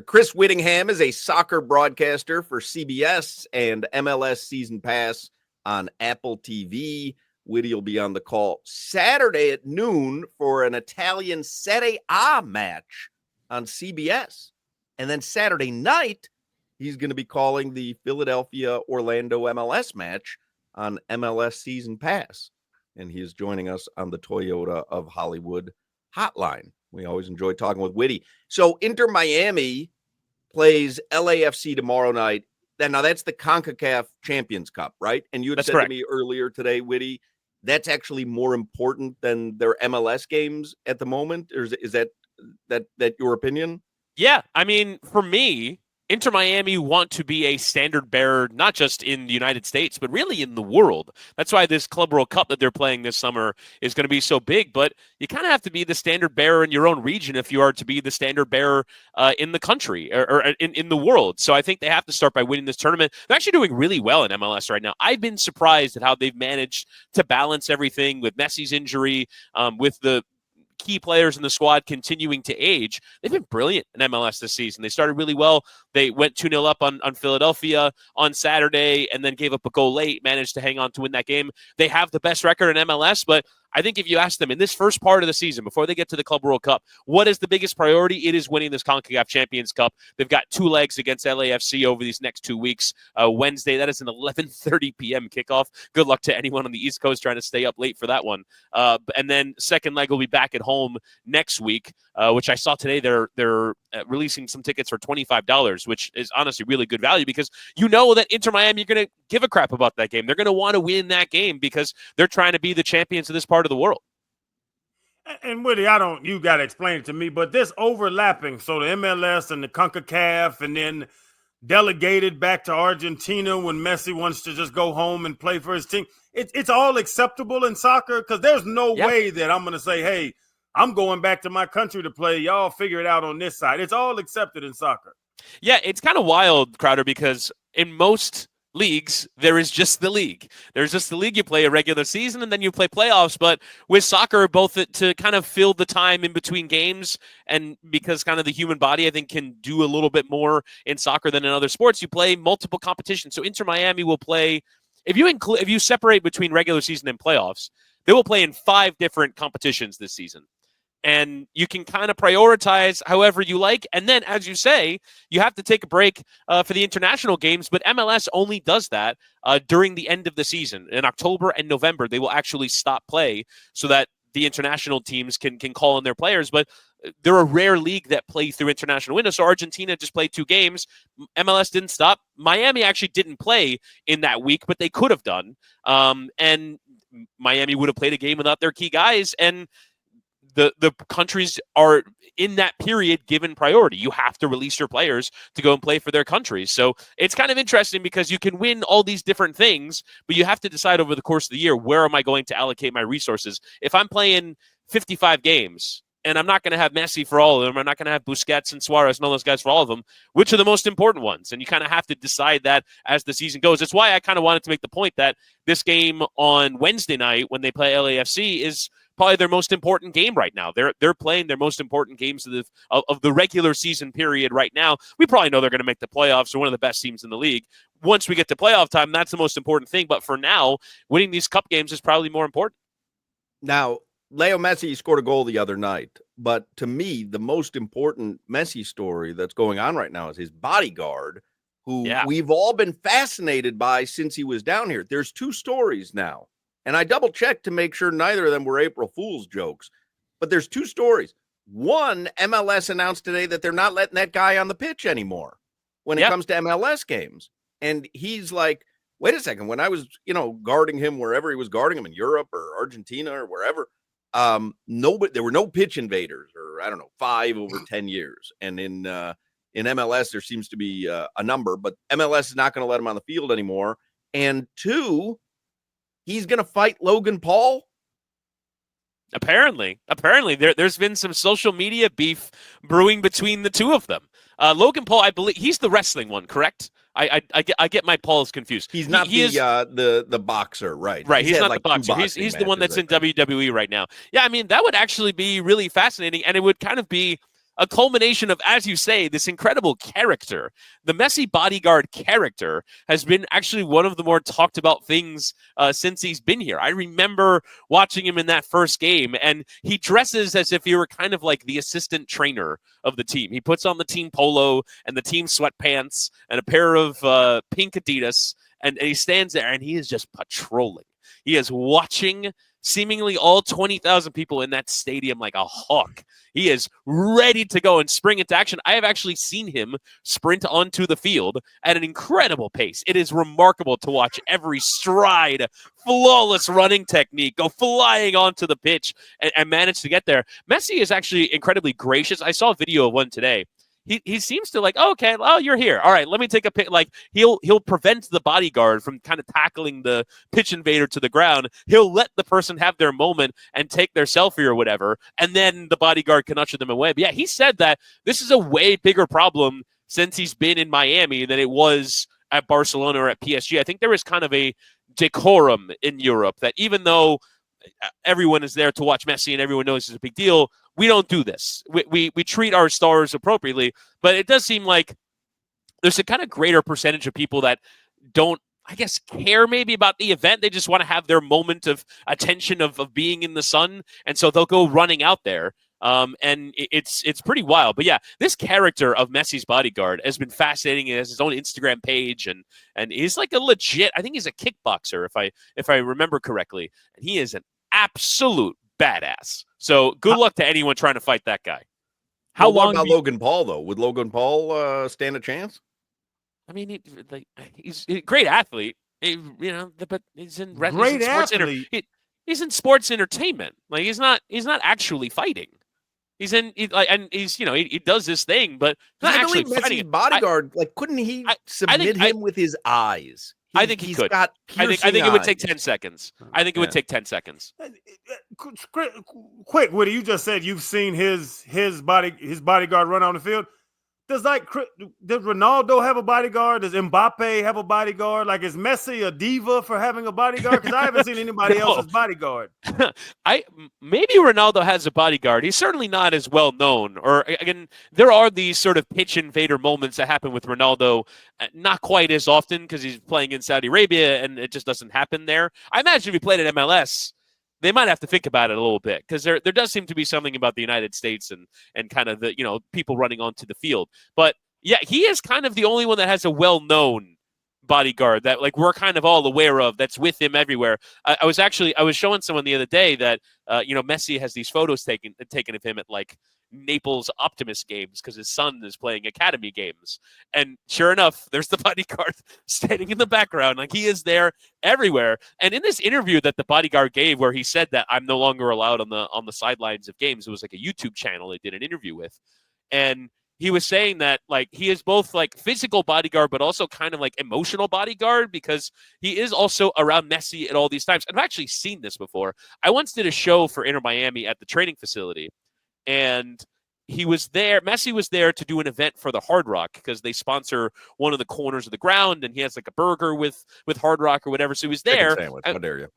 Chris Wittyngham is a soccer broadcaster for CBS and MLS Season Pass on Apple TV. Witty will be on the call Saturday at noon for an Italian Serie A match on CBS. And then Saturday night, he's going to be calling the Philadelphia-Orlando MLS match on MLS Season Pass. And he is joining us on the Toyota of Hollywood hotline. We always enjoy talking with Witty. So Inter Miami plays LAFC tomorrow night. Now that's the Concacaf Champions Cup, right? And you had said correct to me earlier today, Witty, that's actually more important than their MLS games at the moment? Or is that your opinion? Yeah, I mean, for me, Inter Miami want to be a standard bearer, not just in the United States, but really in the world. That's why this Club World Cup that they're playing this summer is going to be so big. But you kind of have to be the standard bearer in your own region if you are to be the standard bearer in the country or in the world. So I think they have to start by winning this tournament. They're actually doing really well in MLS right now. I've been surprised at how they've managed to balance everything with Messi's injury, with the key players in the squad continuing to age. They've been brilliant in MLS this season. They started really well. They went 2-0 up on Philadelphia on Saturday and then gave up a goal late, managed to hang on to win that game. They have the best record in MLS, but I think if you ask them in this first part of the season, before they get to the Club World Cup, what is the biggest priority? It is winning this CONCACAF Champions Cup. They've got 2 legs against LAFC over these next 2 weeks. Wednesday, that is an 11:30 p.m. kickoff. Good luck to anyone on the East Coast trying to stay up late for that one. And then second leg will be back at home next week, which I saw today they're releasing some tickets for $25, which is honestly really good value because you know that Inter Miami, you're going to give a crap about that game. They're going to want to win that game because they're trying to be the champions of this part of the world. And Woody, you got to explain it to me, but this overlapping, so the MLS and the CONCACAF and then delegated back to Argentina when Messi wants to just go home and play for his team. It's all acceptable in soccer because there's no way that I'm going to say, hey, I'm going back to my country to play. Y'all figure it out on this side. It's all accepted in soccer. Yeah, it's kind of wild, Crowder, because in most leagues, there is just the league. There's just the league. You play a regular season and then you play playoffs. But with soccer, both to kind of fill the time in between games and because kind of the human body, I think, can do a little bit more in soccer than in other sports, you play multiple competitions. So Inter Miami will play, if you separate between regular season and playoffs, they will play in 5 different competitions this season. And you can kind of prioritize however you like. And then, as you say, you have to take a break for the international games. But MLS only does that during the end of the season. In October and November, they will actually stop play so that the international teams can call in their players. But they're a rare league that play through international windows. So Argentina just played 2 games. MLS didn't stop. Miami actually didn't play in that week, but they could have done. And Miami would have played a game without their key guys. And the countries are in that period given priority. You have to release your players to go and play for their countries. So it's kind of interesting because you can win all these different things, but you have to decide over the course of the year, where am I going to allocate my resources? If I'm playing 55 games and I'm not going to have Messi for all of them, I'm not going to have Busquets and Suarez and all those guys for all of them, which are the most important ones? And you kind of have to decide that as the season goes. It's why I kind of wanted to make the point that this game on Wednesday night when they play LAFC is probably their most important game right now. They're playing their most important games of the regular season period right now. We probably know they're going to make the playoffs. They're one of the best teams in the league. Once we get to playoff time, that's the most important thing. But for now, winning these cup games is probably more important. Now, Leo Messi scored a goal the other night, but to me, the most important Messi story that's going on right now is his bodyguard, who we've all been fascinated by since he was down here. There's 2 stories now. And I double-checked to make sure neither of them were April Fool's jokes. But there's 2 stories. One, MLS announced today that they're not letting that guy on the pitch anymore when it comes to MLS games. And he's like, wait a second. When I was, guarding him wherever he was guarding him in Europe or Argentina or wherever, there were no pitch invaders or, 5 over 10 years. And in MLS, there seems to be a number. But MLS is not going to let him on the field anymore. And 2, he's going to fight Logan Paul? Apparently, there's been some social media beef brewing between the 2 of them. Logan Paul, I believe he's the wrestling one, correct? I get my Pauls confused. He's not the boxer, right? Right, he's not the boxer. He's the one that's in WWE right now. Yeah, I mean, that would actually be really fascinating, and it would kind of be a culmination of, as you say, this incredible character. The Messi bodyguard character has been actually one of the more talked about things since he's been here. I remember watching him in that first game, and he dresses as if he were kind of like the assistant trainer of the team. He puts on the team polo and the team sweatpants and a pair of pink Adidas, and he stands there, and he is just patrolling. He is watching seemingly all 20,000 people in that stadium like a hawk. He is ready to go and spring into action. I have actually seen him sprint onto the field at an incredible pace. It is remarkable to watch every stride, flawless running technique, go flying onto the pitch and manage to get there. Messi is actually incredibly gracious. I saw a video of one today. He seems to like, oh, okay, oh, you're here. All right, let me take a pic. Like he'll prevent the bodyguard from kind of tackling the pitch invader to the ground. He'll let the person have their moment and take their selfie or whatever, and then the bodyguard can usher them away. But yeah, he said that this is a way bigger problem since he's been in Miami than it was at Barcelona or at PSG. I think there is kind of a decorum in Europe that even though everyone is there to watch Messi and everyone knows it's a big deal, we don't do this. We treat our stars appropriately, but it does seem like there's a kind of greater percentage of people that don't, I guess, care maybe about the event. They just want to have their moment of attention of being in the sun, and so they'll go running out there. And it's pretty wild. But yeah, this character of Messi's bodyguard has been fascinating. He has his own Instagram page, and he's like a legit, I think he's a kickboxer if I remember correctly. And he is an absolute badass. So good luck to anyone trying to fight that guy. How long about Logan Paul though? Would Logan Paul stand a chance? I mean, he's a great athlete. But he's in great athlete. He's in sports entertainment. Like he's not actually fighting. He's in, he does this thing, but he's not actually fighting. Messi's bodyguard, couldn't he submit him with his eyes? I think he could. Got I think it would take 10 seconds. I think it would take 10 seconds. Quick, Woody, you just said you've seen his bodyguard run on the field. Does Ronaldo have a bodyguard? Does Mbappe have a bodyguard? Like, is Messi a diva for having a bodyguard? Because I haven't seen anybody else's bodyguard. Maybe Ronaldo has a bodyguard. He's certainly not as well known. Or again, there are these sort of pitch invader moments that happen with Ronaldo, not quite as often because he's playing in Saudi Arabia and it just doesn't happen there. I imagine if he played at MLS, they might have to think about it a little bit because there does seem to be something about the United States and kind of the people running onto the field. But yeah, he is kind of the only one that has a well-known bodyguard that we're kind of all aware of that's with him everywhere. I was showing someone the other day that Messi has these photos taken of him at Naples Optimus games because his son is playing academy games, and sure enough there's the bodyguard standing in the background. He is there everywhere. And in this interview that the bodyguard gave where he said that I'm no longer allowed on the sidelines of games, it was like a YouTube channel they did an interview with, and he was saying that he is both physical bodyguard but also kind of emotional bodyguard because he is also around Messi at all these times. And I've actually seen this before. I once did a show for Inter Miami at the training facility, and Messi was there to do an event for the Hard Rock because they sponsor one of the corners of the ground, and he has a burger with Hard Rock or whatever. So he was there. How dare you?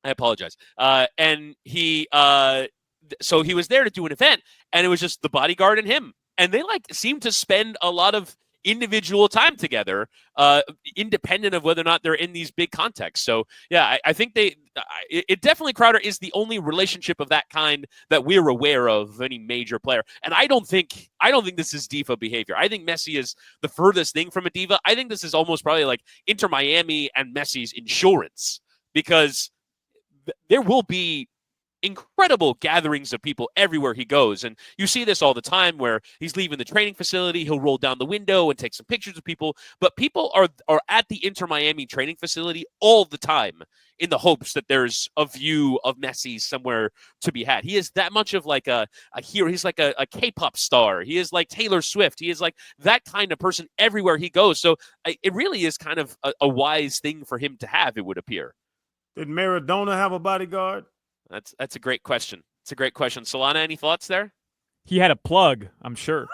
I apologize. And so he was there to do an event, and it was just the bodyguard and him. And they seem to spend a lot of individual time together, independent of whether or not they're in these big contexts. So yeah, I think it definitely, Crowder, is the only relationship of that kind that we're aware of any major player. And I don't think this is diva behavior. I think Messi is the furthest thing from a diva. I think this is almost probably Inter Miami and Messi's insurance, because there will be incredible gatherings of people everywhere he goes. And you see this all the time where he's leaving the training facility, he'll roll down the window and take some pictures of people. But people are at the Inter Miami training facility all the time in the hopes that there's a view of Messi somewhere to be had. He is that much of a hero. He's like a K-pop star. He is like Taylor Swift. He is that kind of person everywhere he goes. So it really is kind of a wise thing for him to have, it would appear. Did Maradona have a bodyguard? That's a great question. It's a great question. Solana, any thoughts there? He had a plug, I'm sure.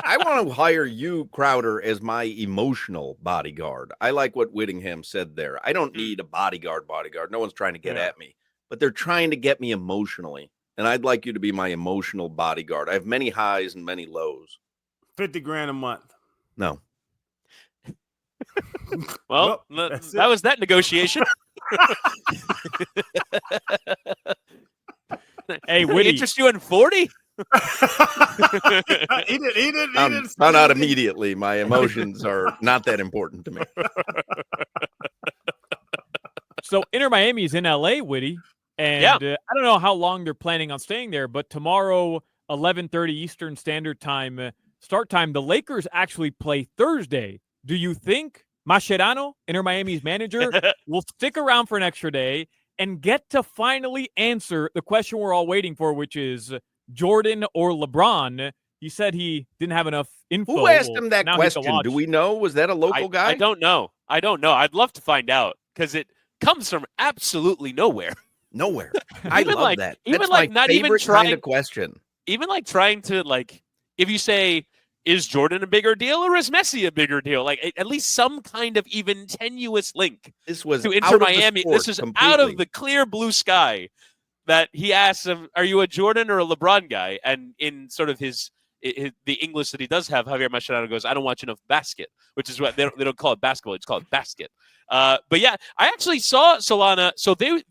I want to hire you, Crowder, as my emotional bodyguard. I like what Wittyngham said there. I don't need a bodyguard. No one's trying to get at me, but they're trying to get me emotionally. and I'd like you to be my emotional bodyguard. I have many highs and many lows. $50,000 a month. No. Well, that was that negotiation. Hey, Witty. Interest you in 40? He didn't found out immediately. My emotions are not that important to me. So Inter Miami is in LA, Witty, and I don't know how long they're planning on staying there, but tomorrow, 11:30 Eastern Standard Time, start time, the Lakers actually play Thursday. Do you think Mascherano, Inter Miami's manager, will stick around for an extra day and get to finally answer the question we're all waiting for, which is Jordan or LeBron? He said he didn't have enough info. Who asked him that question? Do we know? Was that a local guy? I don't know. I'd love to find out because it comes from absolutely nowhere. Nowhere. I love that. Even That's like my not even favorite trying kind of question. Even like trying to like, if you say, is Jordan a bigger deal or is Messi a bigger deal? Like at least some kind of even tenuous link. This was to Inter Miami. This is out of the clear blue sky that he asks him, "Are you a Jordan or a LeBron guy?" And in sort of the English that he does have, Javier Mascherano goes, "I don't watch enough basket," which is what they don't call it basketball; it's called basket. But yeah, I actually saw Solana. So they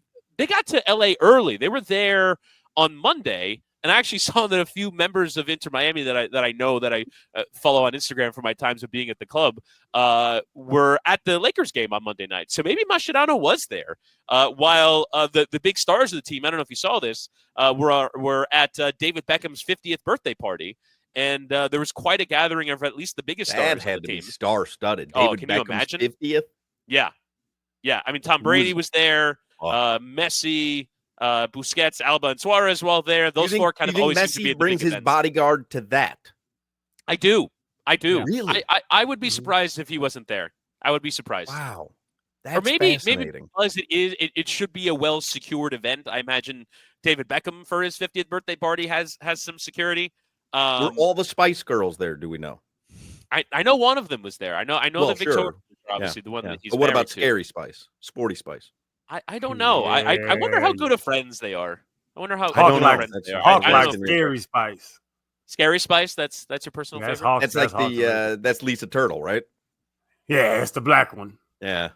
got to LA early. They were there on Monday. And I actually saw that a few members of Inter Miami that I know that I follow on Instagram for my times of being at the club were at the Lakers game on Monday night. So maybe Mascherano was there while the big stars of the team, I don't know if you saw this, were at David Beckham's 50th birthday party. And there was quite a gathering of at least the biggest stars of the team. Star-studded. Oh, David can you Beckham's imagine? 50th? Yeah. Yeah. I mean, Tom Brady was there. Messi. Busquets, Alba, and Suarez while there. Those four kind of always seem to be at the brings big his events. bodyguard to that. I do. Yeah. Really? I would be surprised if he wasn't there. I would be surprised. Wow. That's or maybe fascinating. because it should be a well secured event. I imagine David Beckham for his 50th birthday party has some security. Were all the Spice Girls there? Do we know? I know one of them was there. I know that Victoria, obviously the one that he's. But what about to. Scary Spice, Sporty Spice? I don't know. I wonder how good of friends they are. I wonder how Hawk like friends they are. Hawk like Scary Spice. Scary Spice. That's your personal favorite. Hawk, that's like that's Lisa Turtle, right? Yeah, it's the black one. Yeah.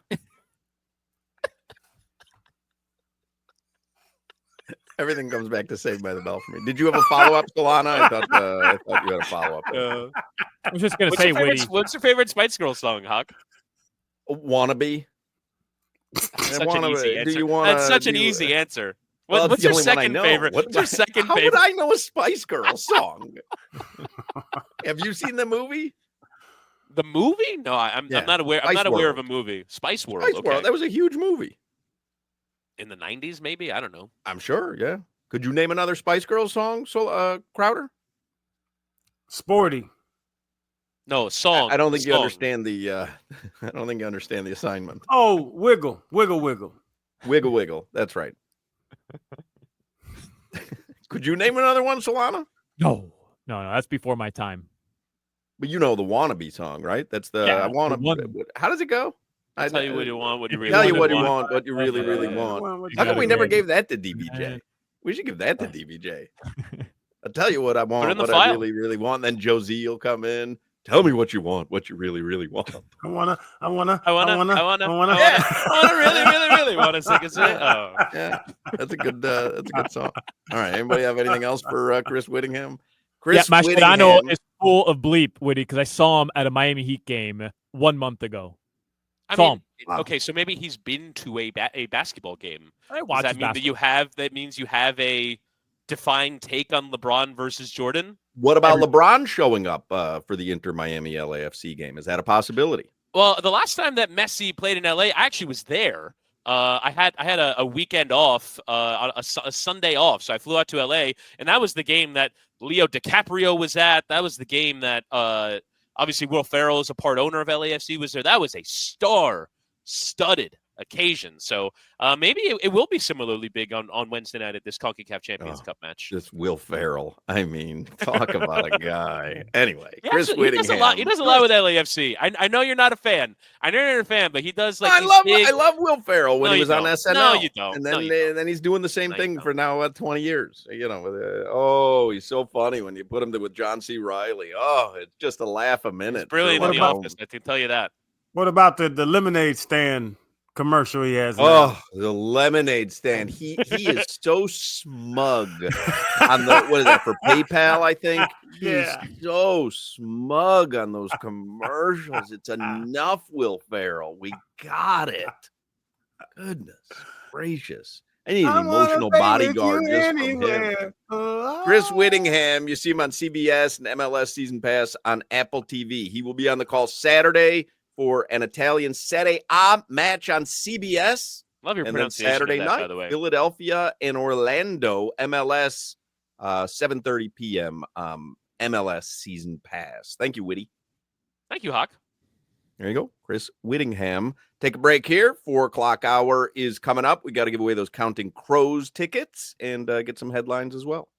Everything comes back to Saved by the Bell for me. Did you have a follow-up, Solana? I thought you had a follow-up. I was just going to say, Witty. What's your favorite Spice Girls song, Hawk? Wannabe. Such an easy answer. That's such an easy answer. What's your second favorite? What's your second favorite? How would I know a Spice Girls song? Have you seen the movie? The movie? No, I'm not aware. I'm not aware of a movie. Spice World. Spice World. That was a huge movie. In the 90s, maybe? I don't know. I'm sure, yeah. Could you name another Spice Girls song, Crowder? Sporty. No, song. I don't think you understand the I don't think you understand the assignment. Oh, wiggle, wiggle, wiggle. Wiggle, wiggle. That's right. Could you name another one, Solana? No, that's before my time. But you know the Wannabe song, right? That's the I wanna. How does it go? I tell you what you want, what you really tell you what you want, what you really, really want. How come we never gave that to DBJ? We should give that to DBJ. I'll tell you what I want, what I really, really want. Then Josie will come in. Tell me what you want, what you really, really want. I wanna really, really want to sing it. Oh, yeah, that's a good song. All right, anybody have anything else for Chris Wittyngham? Chris Mascherano is full of bleep, Witty, because I saw him at a Miami Heat game 1 month ago. Okay, so maybe he's been to a basketball game. I watched Does that mean that means you have a defined take on LeBron versus Jordan? What about LeBron showing up for the Inter Miami LAFC game? Is that a possibility? Well, the last time that Messi played in LA, I actually was there. I had a weekend off, a Sunday off, so I flew out to LA, and that was the game that Leo DiCaprio was at. That was the game that obviously Will Ferrell is a part owner of LAFC was there. That was a star-studded occasion. So maybe it will be similarly big on Wednesday night at this Concacaf Champions Cup match. This Will Ferrell. I mean, talk about a guy. Anyway, Chris Wittyngham. He does a lot with LAFC. I know you're not a fan. I know you're not a fan, but he does like. I love Will Ferrell when he was on SNL. No, you don't. And then he's doing the same thing for now 20 years. He's so funny when you put him with John C. Reilly. Oh, it's just a laugh a minute. It's brilliant in The Office. I can tell you that. What about the lemonade stand commercial he has now? Oh, the lemonade stand. He is so smug on the what is that for PayPal, I think? He's so smug on those commercials. It's enough, Will Ferrell. We got it. Goodness gracious. I need an emotional bodyguard just from him. Chris Wittyngham, you see him on CBS and MLS Season Pass on Apple TV. He will be on the call Saturday for an Italian Serie A match on CBS. Love your and pronunciation Saturday of that, night, by the way. Philadelphia and Orlando, MLS, 7:30 p.m. MLS Season Pass. Thank you, Witty. Thank you, Hawk. There you go. Chris Wittyngham. Take a break here. 4 o'clock hour is coming up. We got to give away those Counting Crows tickets and get some headlines as well.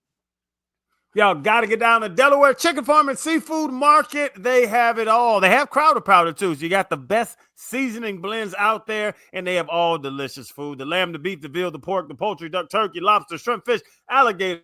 Y'all got to get down to Delaware Chicken Farm and Seafood Market. They have it all. They have Crowder Powder, too. So you got the best seasoning blends out there, and they have all delicious food. The lamb, the beef, the veal, the pork, the poultry, duck, turkey, lobster, shrimp, fish, alligator,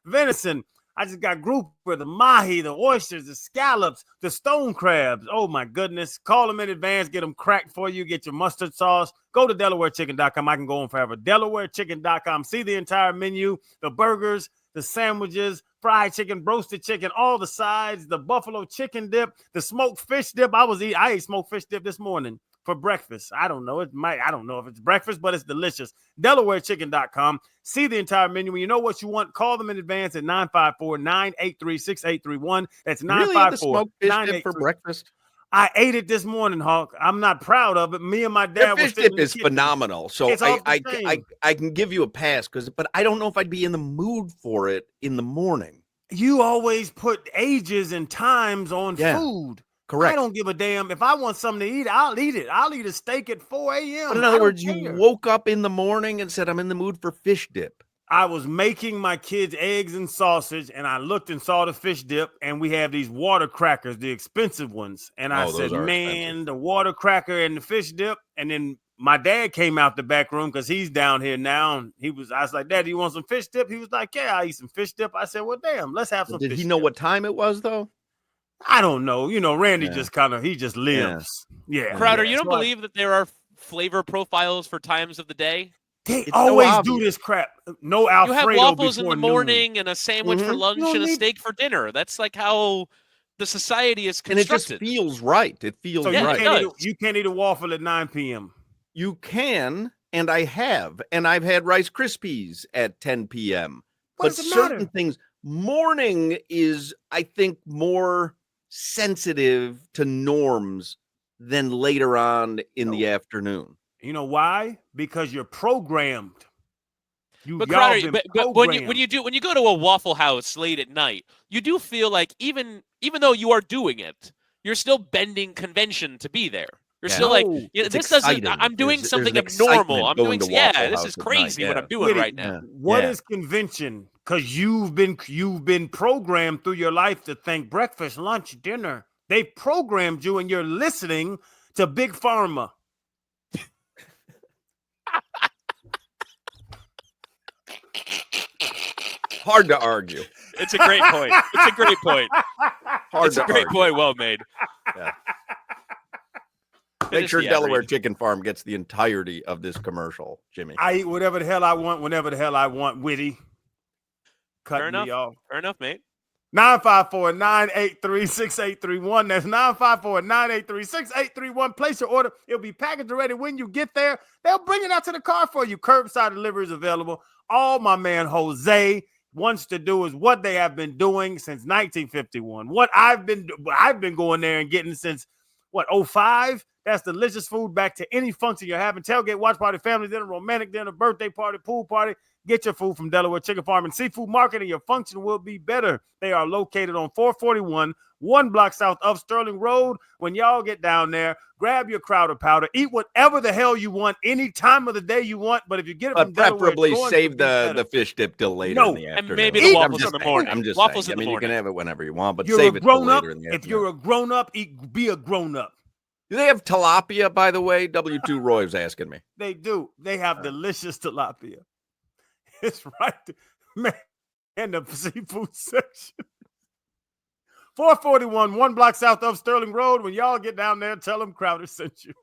venison. I just got grouper, the mahi, the oysters, the scallops, the stone crabs. Oh, my goodness. Call them in advance. Get them cracked for you. Get your mustard sauce. Go to DelawareChicken.com. I can go on forever. DelawareChicken.com. See the entire menu, the burgers, the sandwiches, fried chicken, roasted chicken, all the sides, the buffalo chicken dip, the smoked fish dip. I ate smoked fish dip this morning for breakfast. I don't know. I don't know if it's breakfast, but it's delicious. DelawareChicken.com. See the entire menu. When you know what you want, call them in advance at 954-983-6831. That's 954 smoked fish dip for breakfast. I ate it this morning, Hawk. I'm not proud of it. Me and my dad. The fish dip is phenomenal. So I can give you a pass but I don't know if I'd be in the mood for it in the morning. You always put ages and times on food. Correct. I don't give a damn. If I want something to eat, I'll eat it. I'll eat a steak at 4 a.m. But in other words, you woke up in the morning and said, I'm in the mood for fish dip. I was making my kids eggs and sausage, and I looked and saw the fish dip, and we have these water crackers, the expensive ones. And I said, man, expensive. The water cracker and the fish dip. And then my dad came out the back room because he's down here now. And I was like, Dad, you want some fish dip? He was like, yeah, I eat some fish dip. I said, well, damn, let's have some fish dip. Did he know what time it was, though? I don't know. Randy just he just lives. Yeah. Crowder, you don't believe that there are flavor profiles for times of the day? They always do this crap. No Alfredo. You have waffles in the morning noon. And a sandwich for lunch and a steak for dinner. That's like how the society is constructed. And it just feels right. It feels right. You can't eat a waffle at 9 p.m. You can, and I have. And I've had Rice Krispies at 10 p.m. But certain things, morning is, I think, more sensitive to norms than later on in the afternoon. You know why? Because you're programmed. But when you go to a Waffle House late at night, you do feel like even though you are doing it, you're still bending convention to be there. You're still like, this doesn't. I'm doing something abnormal. I'm doing. This is crazy what I'm doing right now. What is convention? Because you've been programmed through your life to think breakfast, lunch, dinner. They programmed you, and you're listening to Big Pharma. Hard to argue. It's a great point. It's a great point. It's a great point. Well made. Yeah. Make sure Delaware Chicken Farm gets the entirety of this commercial, Jimmy. I eat whatever the hell I want, whenever the hell I want, Witty. Fair enough, mate. 954-983-6831. That's 954-983-6831. Place your order. It'll be packaged ready when you get there. They'll bring it out to the car for you. Curbside delivery is available. All my man Jose wants to do is what they have been doing since 1951. What I've been going there and getting since 05. That's delicious food back to any function you're having. Tailgate, watch party, family dinner, romantic dinner, birthday party, pool party. Get your food from Delaware Chicken Farm and Seafood Market, and your function will be better. They are located on 441, 1 block south of Sterling Road. When y'all get down there, grab your Crowder Powder. Eat whatever the hell you want, any time of the day you want. But if you get it from Delaware, preferably save the fish dip till later in the afternoon. And maybe the waffles in the morning. I'm just waffles saying. in the morning. You can have it whenever you want, but you're save a it till grown up. later in the afternoon. If you're a grown up, be a grown up. Do they have tilapia, by the way? W2 Roy was asking me. They do. They have delicious tilapia. It's right there, man, in the seafood section. 441, 1 block south of Sterling Road. When y'all get down there, tell them Crowder sent you.